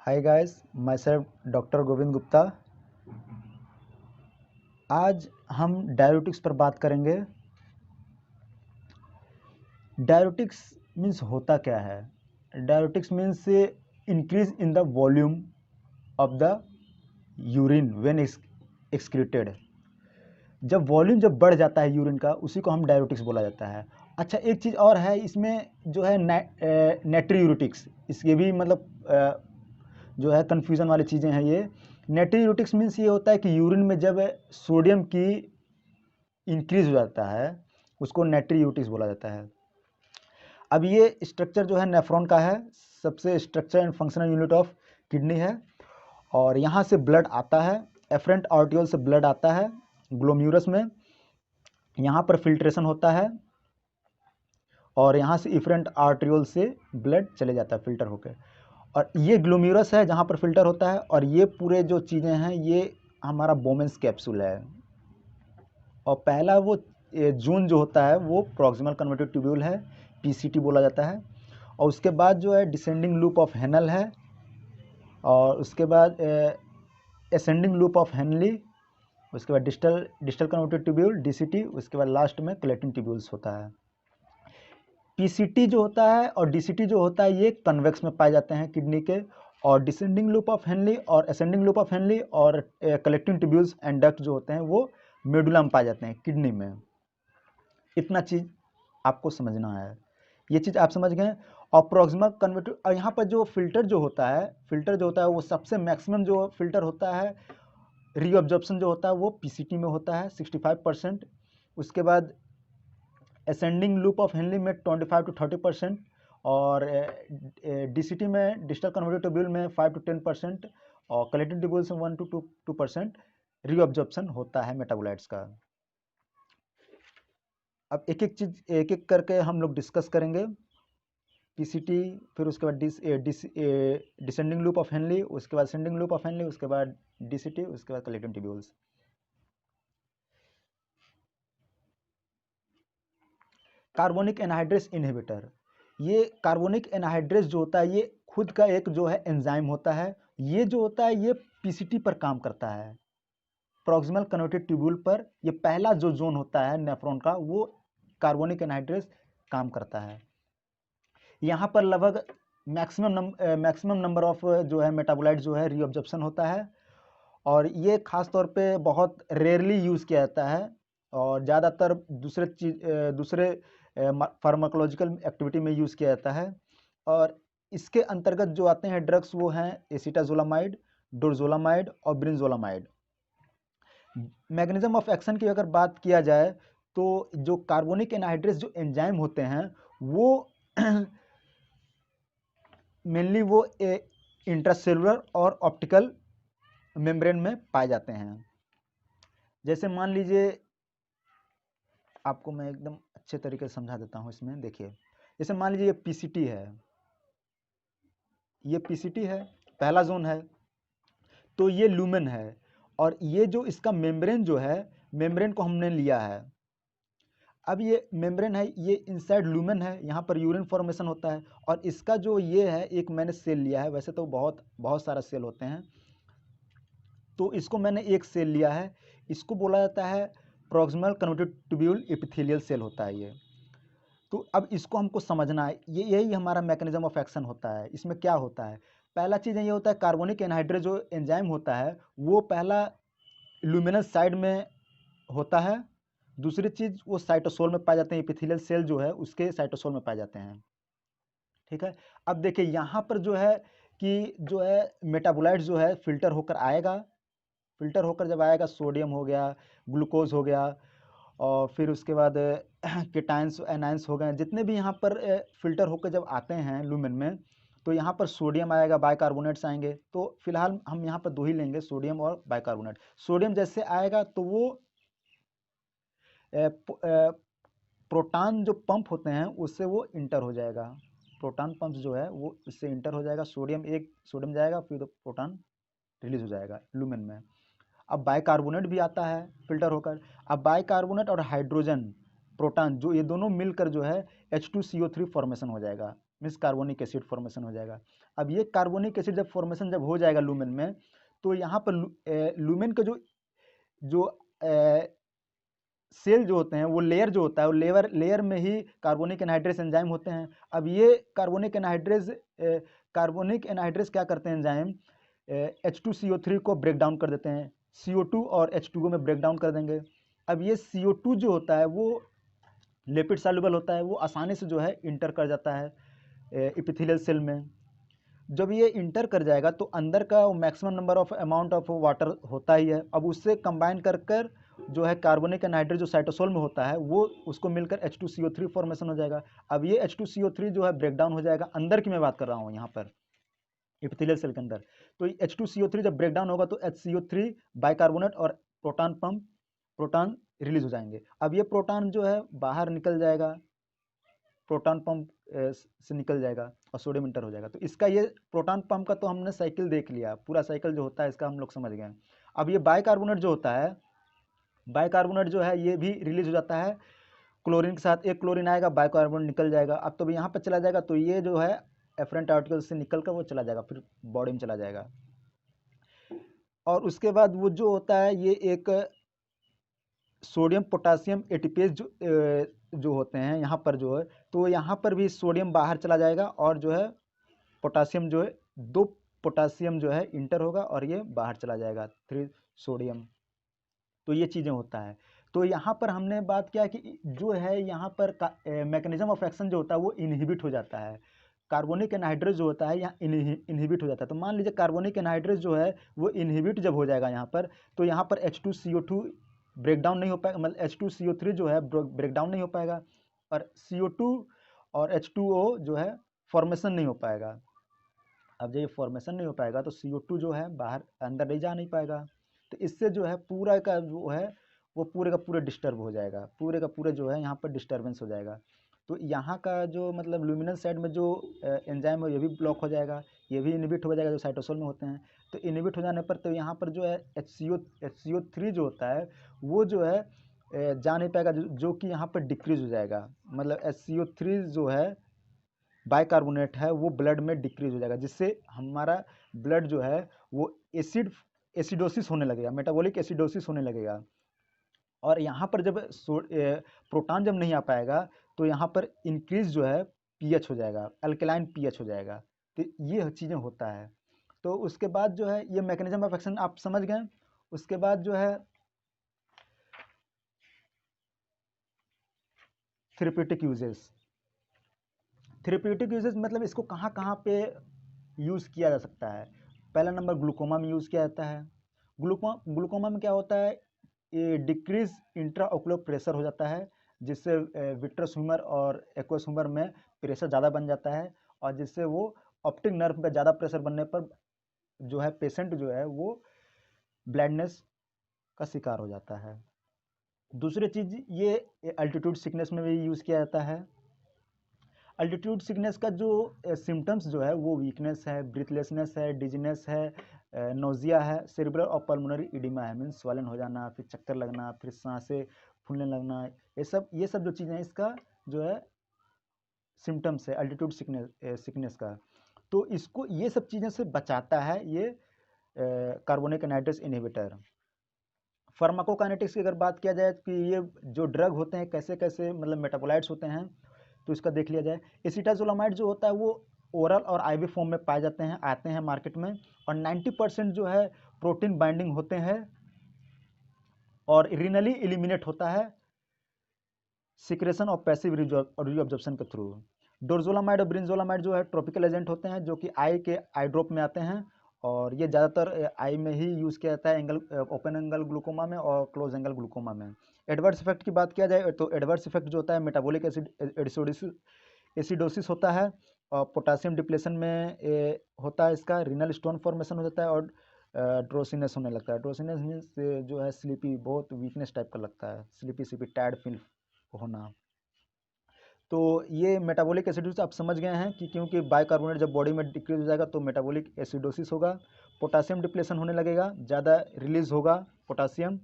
Hi guys, my self doctor Govind Gupta. आज हम diuretics पर बात करेंगे। डायरेटिक्स मीन्स होता क्या है? Diuretics means increase in the volume of the urine when excreted. जब बढ़ जाता है यूरिन का, उसी को हम डायरेटिक्स बोला जाता है। अच्छा, एक चीज़ और है इसमें जो है नेट्रीयूरेटिक्स। इसके भी मतलब जो है कन्फ्यूज़न वाली चीज़ें हैं ये। नेट्रीयूरेटिक्स मीन्स ये होता है कि यूरिन में जब सोडियम की इंक्रीज हो जाता है, उसको नेट्रीयूरेटिक्स बोला जाता है। अब ये स्ट्रक्चर जो है नेफ्रॉन का है, सबसे structure and functional unit of kidney है। और यहाँ से ब्लड आता है, एफरेंट आर्टियोल से ब्लड आता है ग्लोम्यूरस में, यहाँ पर फिल्ट्रेशन होता है और यहाँ से इफरेंट आर्टियोल से ब्लड चले जाता है फिल्टर होकर। और ये ग्लोम्यूरस है जहाँ पर फिल्टर होता है, और ये पूरे जो चीज़ें हैं ये हमारा बोमेंस कैप्सूल है। और पहला वो जोन जो होता है वो प्रॉक्सिमल कन्वर्टिव ट्यूब्यूल है, पीसीटी बोला जाता है। और उसके बाद जो है डिसेंडिंग लूप ऑफ हेनल है, और उसके बाद एसेंडिंग लूप ऑफ हेनली, उसके बाद डिस्टल कन्वर्टिव ट्यूब्यूल डीसीटी, उसके बाद लास्ट में कलेक्टिंग ट्यूब्यूल्स होता है। पीसीटी जो होता है और डीसीटी जो होता है ये कन्वेक्स में पाए जाते हैं किडनी के, और डिसेंडिंग लूप ऑफ हेनली और असेंडिंग लूप ऑफ हेनली और कलेक्टिंग ट्यूब्यूल्स एंड डक्ट जो होते हैं वो मेडुला में पाए जाते हैं किडनी में। इतना चीज़ आपको समझना है, ये चीज़ आप समझ गए। और प्रॉक्सिमल कन्वर्टिव, और यहाँ पर जो फिल्टर जो होता है वो सबसे मैक्सिमम जो फिल्टर होता है, रीअब्जॉर्प्शन जो होता है वो पीसीटी में होता है 65%। उसके बाद असेंडिंग लूप ऑफ हेनली में 25 to 30%, और डीसीटी में डिस्टल कन्वर्टिव ट्यूब्यूल में 5 to 10%, और कलेक्टिव ट्यूब्यूल्स में 1 to 2% रीअब्जॉर्प्शन होता है मेटाबोलाइट्स का। अब एक एक करके हम लोग डिस्कस करेंगे। पीसीटी, फिर उसके बाद डिसेंडिंग लूप ऑफ हेनली, उसके बाद असेंडिंग लूप ऑफ हेनली, उसके बाद डीसीटी, उसके बाद collective tubules. Carbonic anhydrase inhibitor, ये कार्बोनिक एनहाइड्रेस जो होता है ये खुद का एक जो है एंजाइम होता है। ये जो होता है ये पीसीटी पर काम करता है, प्रॉक्सिमल कन्वर्टेड ट्यूब्यूल पर। ये पहला जो जोन होता है नेफ्रॉन का वो कार्बोनिक एनहाइड्रेस काम करता है। यहाँ पर लगभग मैक्सिमम नंबर ऑफ जो है मेटाबोलाइट जो है रीअब्जॉर्प्शन होता है, और ये खास तौर पे बहुत रेयरली यूज़ किया जाता है, और ज़्यादातर दूसरे फार्माकोलॉजिकल एक्टिविटी में यूज़ किया जाता है। और इसके अंतर्गत जो आते हैं ड्रग्स वो हैं एसिटाजोलामाइड, डोरजोलामाइड और ब्रिंजोलामाइड। मैकेनिज्म ऑफ एक्शन की अगर बात किया जाए तो जो कार्बोनिक एनहाइड्रेस जो एंजाइम होते हैं वो मेनली वो इंट्रासेलुलर और ऑप्टिकल मेम्ब्रेन में पाए जाते हैं। जैसे मान लीजिए, आपको मैं एकदम अच्छे तरीके से समझा देता हूँ इसमें, देखिए। जैसे मान लीजिए ये पीसीटी है, ये पीसीटी है, पहला जोन है, तो ये लूमेन है। और ये जो इसका मेम्ब्रेन जो है, मेम्ब्रेन को हमने लिया है। अब ये मेम्ब्रेन है, ये इनसाइड लूमेन है, यहाँ पर यूरिन फॉर्मेशन होता है। और इसका जो ये है, एक मैंने सेल लिया है, वैसे तो बहुत बहुत सारा सेल होते हैं, तो इसको मैंने एक सेल लिया है। इसको बोला जाता है proximal converted tubule epithelial cell होता है ये। तो अब इसको हमको समझना है, ये यही हमारा मैकेनिज्म ऑफ एक्शन होता है। इसमें क्या होता है, पहला चीज़ ये होता है कार्बोनिक एनहाइड्रेस जो एंजाइम होता है वो पहला ल्यूमिनस साइड में होता है। दूसरी चीज़ वो साइटोसोल में पाए जाते हैं, एपिथेलियल सेल जो है उसके साइटोसोल में पाए जाते हैं। ठीक है। अब देखिए यहाँ पर जो है कि जो है मेटाबोलाइट जो है फिल्टर होकर आएगा। फिल्टर होकर जब आएगा, सोडियम हो गया, ग्लूकोज हो गया, और फिर उसके बाद केटाइंस एनाइंस हो गए, जितने भी यहाँ पर फिल्टर होकर जब आते हैं लूमेन में, तो यहाँ पर सोडियम आएगा, बाइकार्बोनेट्स आएंगे। तो फिलहाल हम यहाँ पर दो ही लेंगे, सोडियम और बाइकार्बोनेट। सोडियम जैसे आएगा तो वो प्रोटॉन जो पंप होते हैं उससे वो इंटर हो जाएगा। प्रोटॉन पंप जो है वो इससे इंटर हो जाएगा, सोडियम जाएगा, फिर प्रोटॉन रिलीज हो जाएगा लूमेन में। अब बाइकार्बोनेट भी आता है फिल्टर होकर। अब बाइकार्बोनेट और हाइड्रोजन प्रोटॉन जो ये दोनों मिलकर जो है H2CO3 फॉर्मेशन हो जाएगा। मीन्स कार्बोनिक एसिड फॉर्मेशन हो जाएगा। अब ये कार्बोनिक एसिड जब फॉर्मेशन जब हो जाएगा लूमेन में, तो यहाँ पर लूमेन का जो जो सेल जो होते हैं, वो लेयर जो होता है, वो लेयर में ही कार्बोनिक एनहाइड्रेस एंजाइम होते हैं। अब ये कार्बोनिक एनहाइड्रेस क्या करते हैं एंजाइम, H2CO3 को ब्रेक डाउन कर देते हैं, CO2 और H2O में ब्रेक डाउन कर देंगे। अब ये CO2 जो होता है वो लिपिड सॉल्युबल होता है, वो आसानी से जो है इंटर कर जाता है एपिथेलियल सेल में। जब ये इंटर कर जाएगा तो अंदर का maximum number of amount of water होता ही है। अब उससे कंबाइन कर कर जो है कार्बोनिक एनहाइड्रेट जो साइटोसोल में होता है, वो उसको मिलकर H2CO3 फॉर्मेशन हो जाएगा। अब ये H2CO3 जो है ब्रेक डाउन हो जाएगा, अंदर की मैं बात कर रहा हूँ यहाँ पर एपिथेलियल सेल के अंदर। तो H2CO3 जब ब्रेक डाउन होगा तो HCO3 बाइकार्बोनेट और प्रोटॉन रिलीज हो जाएंगे। अब ये प्रोटॉन जो है बाहर निकल जाएगा, प्रोटॉन पंप से निकल जाएगा और सोडियम इंटर हो जाएगा। तो इसका ये प्रोटॉन पंप का तो हमने साइकिल देख लिया, पूरा साइकिल जो होता है इसका हम लोग समझ गए। अब ये बाइकार्बोनेट जो होता है, बाइकार्बोनेट जो है ये भी रिलीज हो जाता है क्लोरीन के साथ। एक क्लोरीन आएगा, बाइकार्बोनेट निकल जाएगा। अब तो यहाँ पर चला जाएगा, तो ये जो है एफरेंट आर्टिकल से निकल कर वो चला जाएगा, फिर बॉडी में चला जाएगा। और उसके बाद वो जो होता है ये एक सोडियम पोटासियम एटीपेज जो होते हैं यहाँ पर जो है, तो यहाँ पर भी सोडियम बाहर चला जाएगा और जो है पोटासियम जो है 2 पोटासियम जो है इंटर होगा और ये बाहर चला जाएगा 3 सोडियम। तो ये चीज़ें होता है। तो यहाँ पर हमने बात किया कि जो है यहाँ पर मैकेनिज्म ऑफ एक्शन जो होता है वो इनहिबिट हो जाता है। कार्बोनिक एनहाइड्रेस जो होता है यहाँ इनहिबिट हो जाता है। तो मान लीजिए कार्बोनिक एनहाइड्रेस जो है वो इनहिबिट जब हो जाएगा यहाँ पर, तो यहाँ पर H2CO2 ब्रेक डाउन नहीं हो पाएगा, मतलब H2CO3 जो है ब्रेक डाउन नहीं हो पाएगा और CO2 और H2O जो है फॉर्मेशन नहीं हो पाएगा। अब जब ये फॉर्मेशन नहीं हो पाएगा तो CO2 जो है बाहर अंदर नहीं जा नहीं पाएगा। तो इससे जो है पूरा का जो है वो पूरे का पूरे डिस्टर्ब हो जाएगा, पूरे का पूरे जो है यहाँ पर डिस्टर्बेंस हो जाएगा। तो यहाँ का जो मतलब ल्यूमिनस साइड में जो एंजाइम है ये भी ब्लॉक हो जाएगा, ये भी इनहिबिट हो जाएगा जो साइटोसोल में होते हैं। तो इनहिबिट हो जाने पर तो यहाँ पर जो है HCO3 जो होता है वो जो है जा नहीं पाएगा, जो कि यहाँ पर डिक्रीज हो जाएगा। मतलब HCO3 जो है बाइकार्बोनेट है वो ब्लड में डिक्रीज हो जाएगा, जिससे हमारा ब्लड जो है वो एसिडोसिस होने लगेगा, मेटाबॉलिक एसिडोसिस होने लगेगा। और यहाँ पर जब प्रोटॉन जब नहीं आ पाएगा तो यहाँ पर इंक्रीज जो है पीएच हो जाएगा, अल्कलाइन पीएच हो जाएगा। तो ये चीज़ें होता है। तो उसके बाद जो है ये मैकेनिज्म ऑफ एक्शन आप समझ गए। उसके बाद जो है थेरेप्यूटिक यूजेस। थेरेप्यूटिक यूजेस मतलब इसको कहाँ कहाँ पे यूज़ किया जा सकता है। पहला नंबर ग्लूकोमा में यूज़ किया जाता है। ग्लूकोमा में क्या होता है, ये डिक्रीज इंट्राओकुलर प्रेशर हो जाता है, जिससे विट्रस ह्यूमर और एक्वस ह्यूमर में प्रेशर ज़्यादा बन जाता है और जिससे वो ऑप्टिक नर्व पे ज़्यादा प्रेशर बनने पर जो है पेशेंट जो है वो ब्लाइंडनेस का शिकार हो जाता है। दूसरी चीज़ ये अल्टीट्यूड सिकनेस में भी यूज़ किया जाता है। अल्टीट्यूड सिकनेस का जो सिम्टम्स जो है वो वीकनेस है, ब्रीथलेसनेस है, डिजीनेस है, नोजिया है, सेरिब्रल और पल्मोनरी इडिमा है, मीन्स स्वलन हो जाना, फिर चक्कर लगना, फिर सांसें फूलने लगना, ये सब जो चीज़ें हैं इसका जो है सिम्टम्स है अल्टीट्यूड सिकनेस का। तो इसको ये सब चीज़ें से बचाता है ये कार्बोनिक एनहाइड्रेस इनहिबिटर। फार्माकोकाइनेटिक्स की अगर बात किया जाए कि ये जो ड्रग होते हैं कैसे कैसे मतलब मेटाबोलाइट्स होते हैं, तो इसका देख लिया जाए। एसिटाजोलामाइड जो होता है वो ओरल और आईवी फॉर्म में पाए जाते हैं, आते हैं मार्केट में, और 90% जो है प्रोटीन बाइंडिंग होते हैं और रीनली एलिमिनेट होता है सिक्रेशन और पैसिव रीअब्जॉर्प्शन के थ्रू। डोरजोलामाइड और ब्रिंजोलामाइड जो है ट्रॉपिकल एजेंट होते हैं जो कि आई ड्रॉप में आते हैं और ये ज़्यादातर आई में ही यूज़ किया जाता है, ओपन एंगल ग्लूकोमा में और क्लोज एंगल ग्लूकोमा में। एडवर्स इफेक्ट की बात किया जाए तो एडवर्स इफेक्ट जो होता है मेटाबॉलिक एसिडोसिस होता है और पोटासियम डिप्लेशन में होता है, इसका रीनल स्टोन फॉर्मेशन हो जाता है और ड्रोसिनेस होने लगता है। ड्रोसिनेस मीन्स जो है स्लीपी, बहुत वीकनेस टाइप का लगता है, स्लीपी टायर्ड फील होना। तो ये मेटाबॉलिक एसिडोसिस आप समझ गए हैं कि क्योंकि बाइकार्बोनेट जब बॉडी में डिक्रीज हो जाएगा तो मेटाबॉलिक एसिडोसिस होगा, पोटासियम डिप्लेशन होने लगेगा, ज़्यादा रिलीज होगा पोटासियम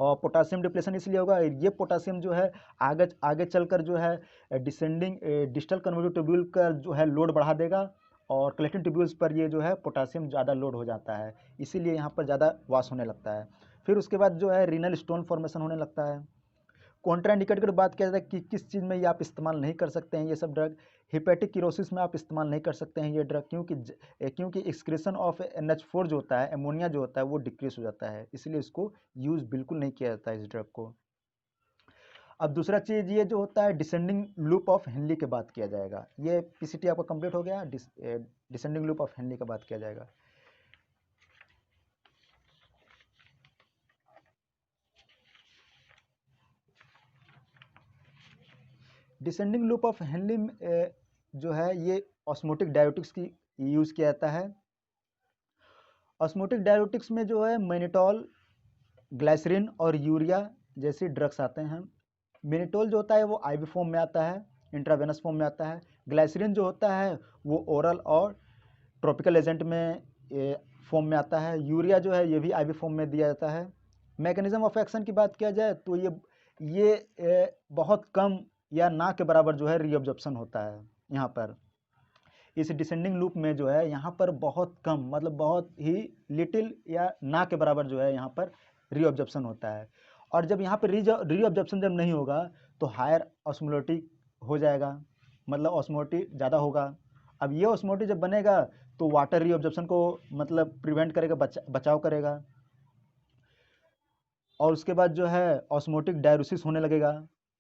और पोटासियम डिप्लेशन इसलिए होगा, ये पोटासियम जो है आगे आगे चलकर जो है डिसेंडिंग डिस्टल कन्वोल्यूटिव ट्यूब्यूल का जो है लोड बढ़ा देगा, और कलेक्टिंग ट्यूब्यूल्स पर ये जो है पोटासियम ज़्यादा लोड हो जाता है, इसीलिए यहाँ पर ज़्यादा वाश होने लगता है। फिर उसके बाद जो है रीनल स्टोन फॉर्मेशन होने लगता है। कॉन्ट्राइंडिकेट की बात किया जाए कि किस चीज़ में ये आप इस्तेमाल नहीं कर सकते हैं ये सब ड्रग, हिपैटिक किरोसिस में आप इस्तेमाल नहीं कर सकते हैं ये ड्रग, क्योंकि एक्सक्रीशन ऑफ NH4 जो होता है, एमोनिया जो होता है वो डिक्रीज हो जाता है, इसलिए इसको यूज़ बिल्कुल नहीं किया जाता है इस ड्रग को। अब दूसरा चीज़ ये जो होता है डिसेंडिंग लूप ऑफ हेनली की बात किया जाएगा। ये PCT आपका कंप्लीट हो गया, डिसेंडिंग लूप ऑफ हेनली का बात किया जाएगा। डिसेंडिंग लूप ऑफ हेनली जो है ये ऑस्मोटिक डायोटिक्स की यूज़ किया जाता है। ऑस्मोटिक डायोटिक्स में जो है मैनिटॉल, ग्लाइसरीन और यूरिया जैसी ड्रग्स आते हैं। मैनिटॉल जो होता है वो IV फॉर्म में आता है, इंट्रावेनस फॉर्म में आता है। ग्लाइसरीन जो होता है वो ओरल और ट्रॉपिकल एजेंट में फॉर्म में आता है। यूरिया जो है ये भी IV फॉर्म में दिया जाता है। मैकेनिज्म ऑफ एक्शन की बात किया जाए तो ये बहुत कम या ना के बराबर जो है रीअब्जॉर्प्शन होता है यहाँ पर। इस डिसेंडिंग लूप में जो है यहाँ पर बहुत कम, मतलब बहुत ही लिटिल या ना के बराबर जो है यहाँ पर रीअब्जॉर्प्शन होता है। और जब यहाँ पर रीअब्जॉर्प्शन जब नहीं होगा तो हायर ऑस्मोलिटी हो जाएगा, मतलब ऑस्मोलिटी ज़्यादा होगा। अब ये ऑस्मोलिटी जब बनेगा तो वाटर रीअब्जॉर्प्शन को मतलब प्रिवेंट करेगा, बचाव करेगा। और उसके बाद जो है ऑस्मोटिक डायरोसिस होने लगेगा,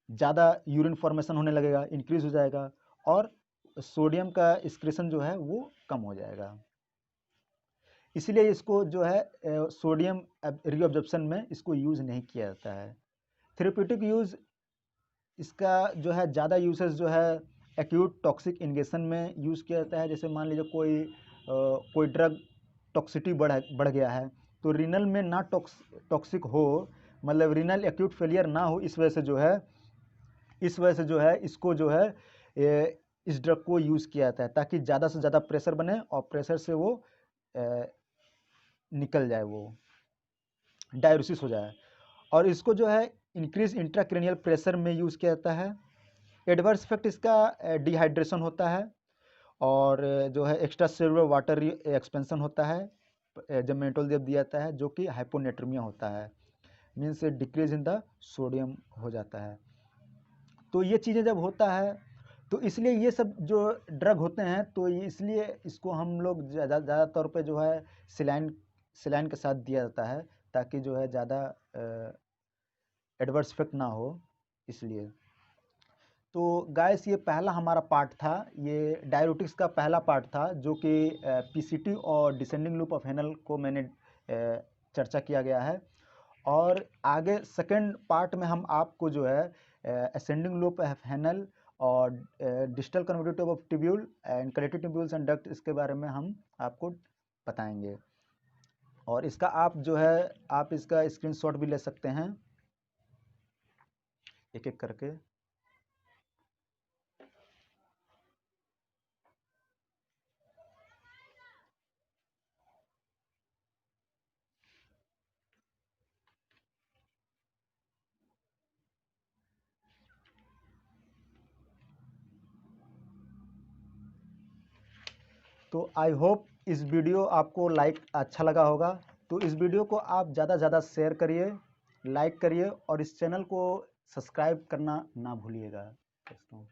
ज़्यादा यूरिन फॉर्मेशन होने लगेगा, इंक्रीज हो जाएगा, और सोडियम का एक्सक्रीशन जो है वो कम हो जाएगा। इसलिए इसको जो है सोडियम रीअब्जॉर्प्शन में इसको यूज़ नहीं किया जाता है। थेरेप्यूटिक यूज़ इसका जो है ज़्यादा यूसेज जो है एक्यूट टॉक्सिक इंगेशन में यूज़ किया जाता है। जैसे मान लीजिए कोई ड्रग टॉक्सिटी बढ़ गया है तो रीनल में ना टॉक्सिक हो, मतलब रीनल एक्यूट फेलियर ना हो, इस वजह से जो है इसको जो है इस ड्रग को यूज़ किया जाता है, ताकि ज़्यादा से ज़्यादा प्रेशर बने और प्रेशर से वो निकल जाए, वो डायरोसिस हो जाए। और इसको जो है इंक्रीज इंट्राक्रेनियल प्रेशर में यूज़ किया जाता है। एडवर्स इफेक्ट इसका डिहाइड्रेशन होता है, और जो है एक्स्ट्रा सेलुलर वाटर एक्सपेंशन होता है जब मेंटोल जब दिया जाता है, जो कि हाइपोनेट्रीमिया होता है, means decrease in the sodium हो जाता है। तो ये चीज़ें जब होता है तो इसलिए ये सब जो ड्रग होते हैं तो इसलिए इसको हम लोग ज़्यादा तौर पे जो है सिलाइन के साथ दिया जाता है, ताकि जो है ज़्यादा एडवर्स इफेक्ट ना हो, इसलिए। तो गाइस ये पहला हमारा पार्ट था, ये डायरोटिक्स का पहला पार्ट था, जो कि PCT और डिसेंडिंग लूप ऑफ हेनल को मैंने चर्चा किया गया है। और आगे सेकंड पार्ट में हम आपको जो है असेंडिंग लूप ऑफ हेनल और distal convoluted of tubule and collective tubules and duct, इसके बारे में हम आपको बताएंगे। और इसका आप जो है आप इसका स्क्रीनशॉट भी ले सकते हैं एक एक करके। तो आई होप इस वीडियो आपको अच्छा लगा होगा। तो इस वीडियो को आप ज़्यादा से ज़्यादा शेयर करिए, लाइक करिए, और इस चैनल को सब्सक्राइब करना ना भूलिएगा दोस्तों।